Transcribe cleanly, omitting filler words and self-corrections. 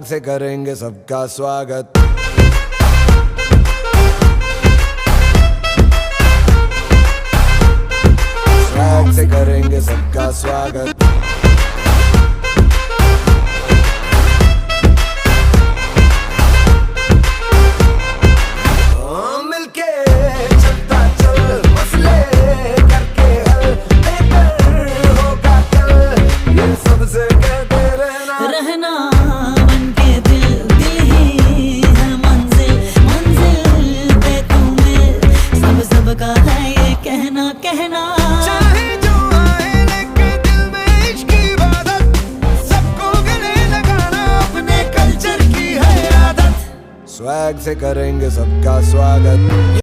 Swag से करेंगे सबका स्वागत। स्वैग से करेंगे सबका स्वागत। कहना चाहे जो आए लेके दिल में इश्क की इबादत, सबको गले लगाना अपने कल्चर की है आदत। स्वैग से करेंगे सबका स्वागत।